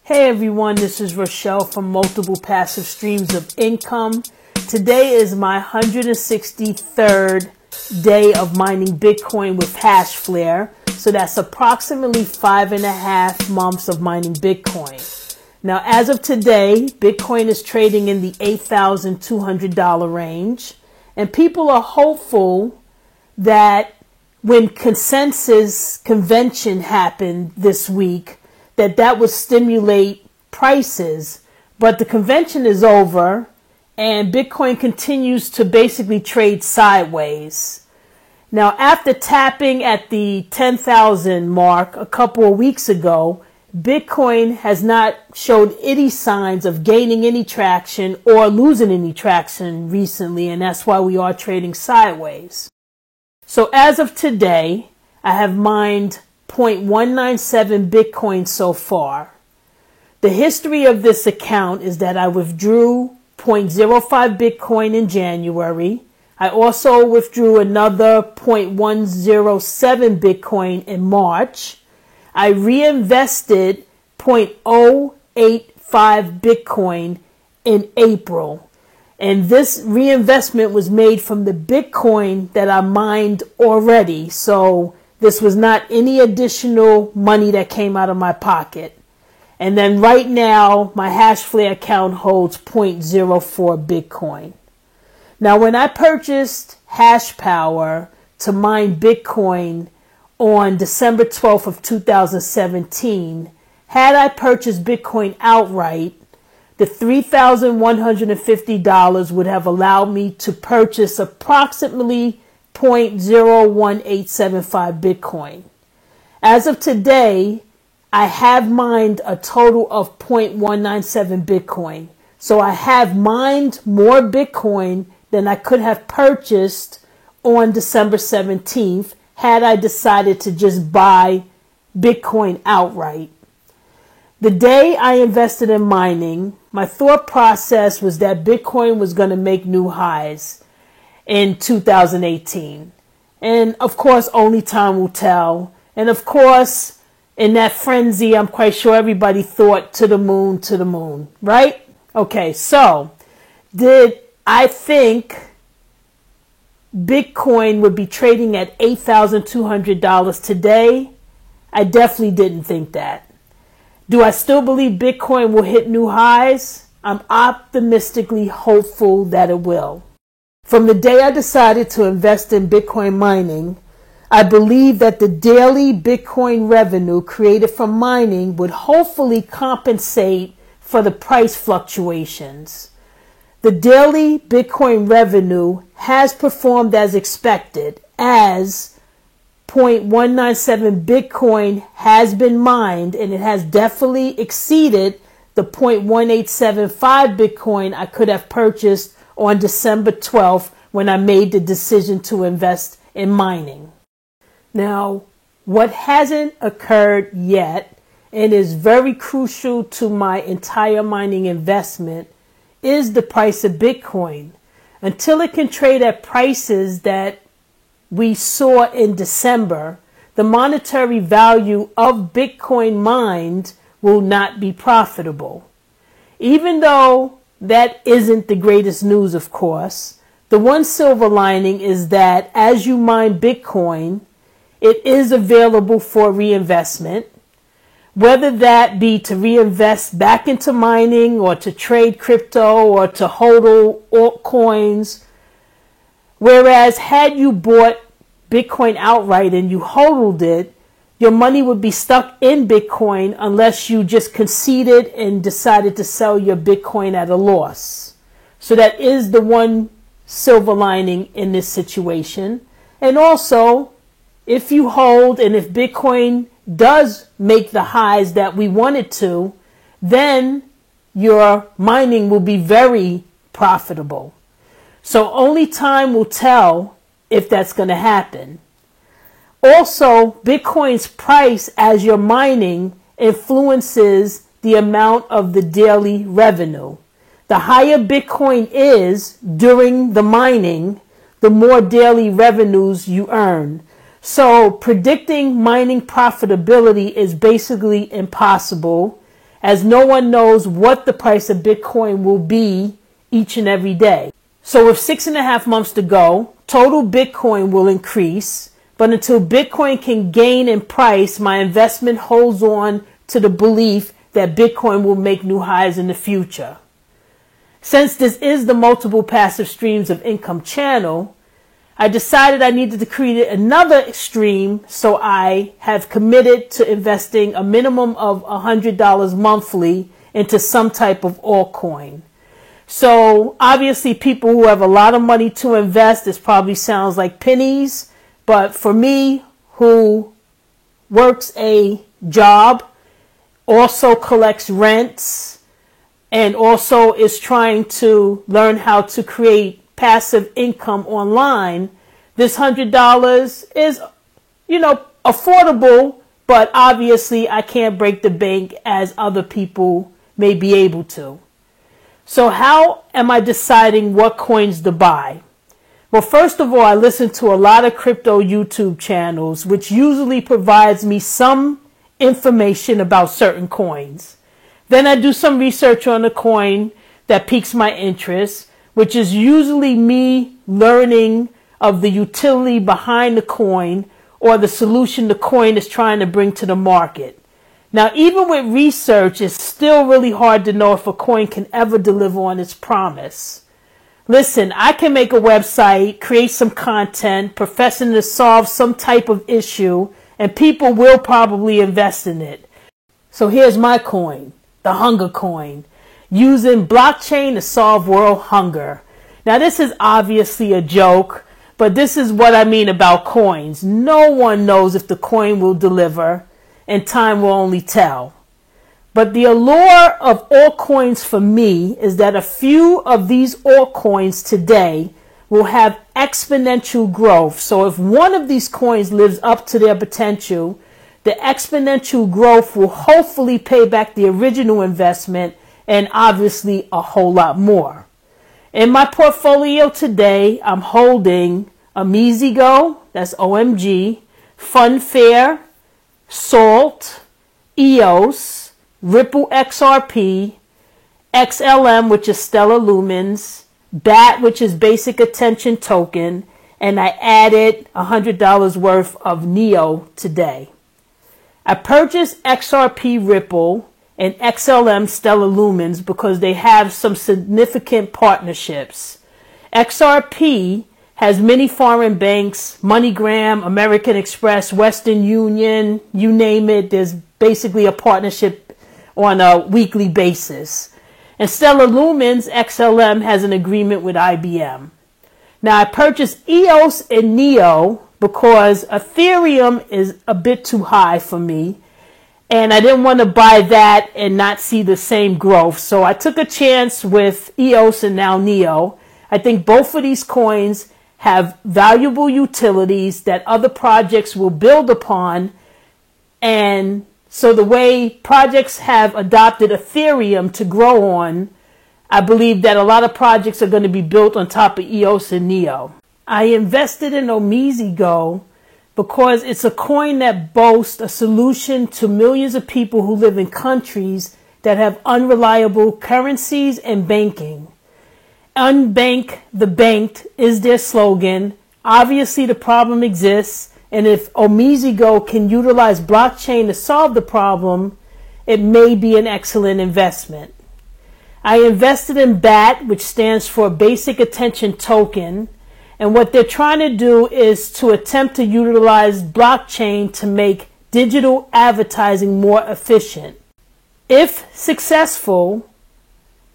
Hey everyone, this is Rochelle from Multiple Passive Streams of Income. Today is my 163rd day of mining Bitcoin with Hashflare. So that's approximately 5.5 months of mining Bitcoin. Now, as of today, Bitcoin is trading in the $8,200 range. And people are hopeful that when Consensus Convention happened this week, that would stimulate prices. But the convention is over and Bitcoin continues to basically trade sideways. Now, after tapping at the 10,000 mark a couple of weeks ago, Bitcoin has not showed any signs of gaining any traction or losing any traction recently, and that's why we are trading sideways. So as of today, I have mined 0.197 Bitcoin so far. The history of this account is that I withdrew 0.05 Bitcoin in January. I also withdrew another 0.107 Bitcoin in March. I reinvested 0.085 Bitcoin in April. And this reinvestment was made from the Bitcoin that I mined already. So this was not any additional money that came out of my pocket. And then right now, my Hashflare account holds 0.04 Bitcoin. Now, when I purchased HashPower to mine Bitcoin on December 12th of 2017, had I purchased Bitcoin outright, the $3,150 would have allowed me to purchase approximately 0.01875 Bitcoin. As of today, I have mined a total of 0.197 Bitcoin. So I have mined more Bitcoin than I could have purchased on December 17th had I decided to just buy Bitcoin outright. The day I invested in mining, my thought process was that Bitcoin was going to make new highs in 2018. And of course, only time will tell. And of course, in that frenzy, I'm quite sure everybody thought to the moon, right? Okay, so did I think Bitcoin would be trading at $8,200 today? I definitely didn't think that. Do I still believe Bitcoin will hit new highs? I'm optimistically hopeful that it will. From the day I decided to invest in Bitcoin mining, I believe that the daily Bitcoin revenue created from mining would hopefully compensate for the price fluctuations. The daily Bitcoin revenue has performed as expected, as 0.197 Bitcoin has been mined, and it has definitely exceeded the 0.1875 Bitcoin I could have purchased on December 12th when I made the decision to invest in mining. Now, what hasn't occurred yet and is very crucial to my entire mining investment is the price of Bitcoin. Until it can trade at prices that we saw in December, the monetary value of Bitcoin mined will not be profitable. Even though that isn't the greatest news, of course, the one silver lining is that as you mine Bitcoin, it is available for reinvestment, whether that be to reinvest back into mining or to trade crypto or to hodl altcoins. Whereas had you bought Bitcoin outright and you hodled it, your money would be stuck in Bitcoin unless you just conceded and decided to sell your Bitcoin at a loss. So that is the one silver lining in this situation. And also, if you hold and if Bitcoin does make the highs that we want it to, then your mining will be very profitable. So only time will tell if that's going to happen. Also, Bitcoin's price as you're mining influences the amount of the daily revenue. The higher Bitcoin is during the mining, the more daily revenues you earn. So predicting mining profitability is basically impossible. as no one knows what the price of Bitcoin will be each and every day. So with 6.5 months to go, total Bitcoin will increase, but until Bitcoin can gain in price, my investment holds on to the belief that Bitcoin will make new highs in the future. Since this is the multiple passive streams of income channel, I decided I needed to create another stream, so I have committed to investing a minimum of $100 monthly into some type of altcoin. So obviously people who have a lot of money to invest, this probably sounds like pennies, but for me, who works a job, also collects rents, and also is trying to learn how to create passive income online, this $100 is, affordable, but obviously I can't break the bank as other people may be able to. So how am I deciding what coins to buy? Well, first of all, I listen to a lot of crypto YouTube channels, which usually provides me some information about certain coins. Then I do some research on the coin that piques my interest, which is usually me learning of the utility behind the coin or the solution the coin is trying to bring to the market. Now, even with research, it's still really hard to know if a coin can ever deliver on its promise. Listen, I can make a website, create some content, professing to solve some type of issue, and people will probably invest in it. So here's my coin, the Hunger Coin, using blockchain to solve world hunger. Now, this is obviously a joke, but this is what I mean about coins. No one knows if the coin will deliver, and time will only tell. But the allure of altcoins for me is that a few of these altcoins today will have exponential growth. So if one of these coins lives up to their potential, the exponential growth will hopefully pay back the original investment and obviously a whole lot more. In my portfolio today, I'm holding OmiseGO, that's OMG, Funfair, Salt, EOS, Ripple XRP, XLM, which is Stellar Lumens, BAT, which is Basic Attention Token, and I added $100 worth of NEO today. I purchased XRP Ripple and XLM Stellar Lumens because they have some significant partnerships. XRP has many foreign banks, MoneyGram, American Express, Western Union, you name it. There's basically a partnership on a weekly basis. And Stellar Lumens, XLM, has an agreement with IBM. Now, I purchased EOS and NEO because Ethereum is a bit too high for me, and I didn't want to buy that and not see the same growth. So I took a chance with EOS and now NEO. I think both of these coins have valuable utilities that other projects will build upon. And so the way projects have adopted Ethereum to grow on, I believe that a lot of projects are going to be built on top of EOS and NEO. I invested in OmiseGO because it's a coin that boasts a solution to millions of people who live in countries that have unreliable currencies and banking. Unbank the banked is their slogan. Obviously, the problem exists, and if OmiseGO can utilize blockchain to solve the problem, it may be an excellent investment. I invested in BAT, which stands for Basic Attention Token, and what they're trying to do is to attempt to utilize blockchain to make digital advertising more efficient. If successful,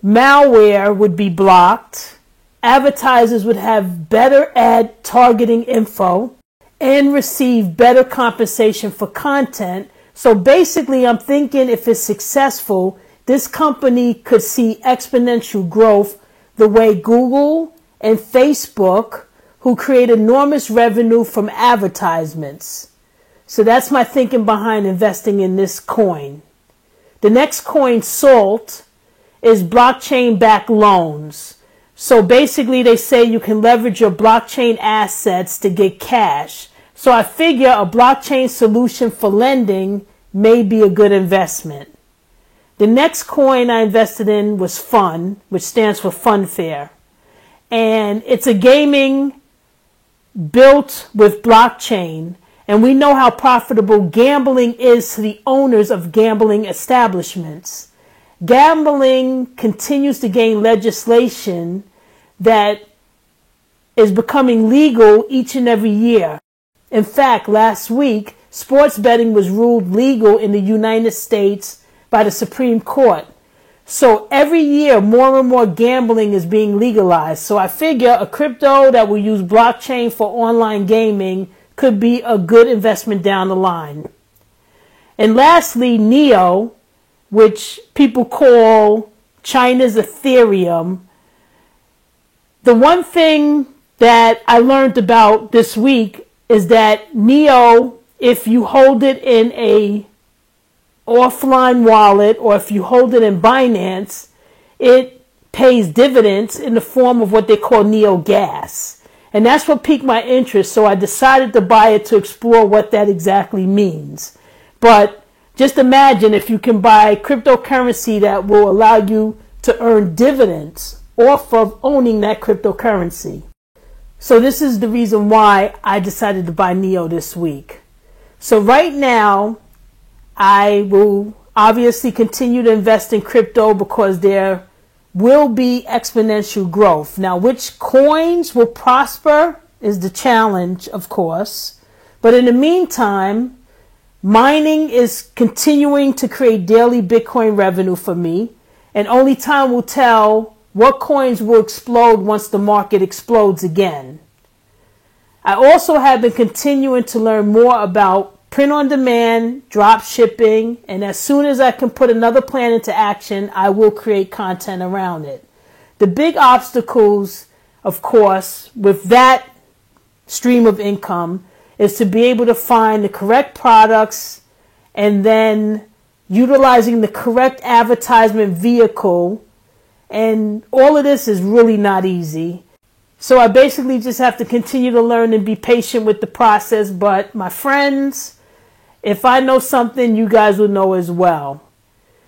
malware would be blocked, advertisers would have better ad targeting info, and receive better compensation for content. So basically, I'm thinking if it's successful, this company could see exponential growth the way Google and Facebook, who create enormous revenue from advertisements. So that's my thinking behind investing in this coin. The next coin, Salt, is blockchain-backed loans. So basically they say you can leverage your blockchain assets to get cash. So I figure a blockchain solution for lending may be a good investment. The next coin I invested in was Fun, which stands for Funfair. And it's a gaming built with blockchain. And we know how profitable gambling is to the owners of gambling establishments. Gambling continues to gain legislation that is becoming legal each and every year. In fact, last week, sports betting was ruled legal in the United States by the Supreme Court. So every year, more and more gambling is being legalized. So I figure a crypto that will use blockchain for online gaming could be a good investment down the line. And lastly, NEO, which people call China's Ethereum. The one thing that I learned about this week is that NEO, if you hold it in a offline wallet or if you hold it in Binance, it pays dividends in the form of what they call NEO Gas. And that's what piqued my interest, so I decided to buy it to explore what that exactly means. But just imagine if you can buy cryptocurrency that will allow you to earn dividends off of owning that cryptocurrency. So this is the reason why I decided to buy NEO this week. So right now, I will obviously continue to invest in crypto because there will be exponential growth. Now, which coins will prosper is the challenge, of course. But in the meantime, mining is continuing to create daily Bitcoin revenue for me. And only time will tell what coins will explode once the market explodes again. I also have been continuing to learn more about print on demand, drop shipping, and as soon as I can put another plan into action, I will create content around it. The big obstacles, of course, with that stream of income is to be able to find the correct products and then utilizing the correct advertisement vehicle. And all of this is really not easy. So I basically just have to continue to learn and be patient with the process. But my friends, if I know something, you guys will know as well.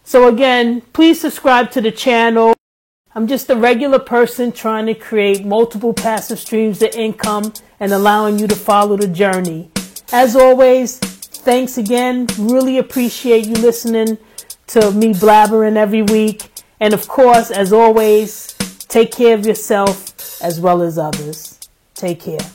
So again, please subscribe to the channel. I'm just a regular person trying to create multiple passive streams of income and allowing you to follow the journey. As always, thanks again. Really appreciate you listening to me blabbering every week. And of course, as always, take care of yourself as well as others. Take care.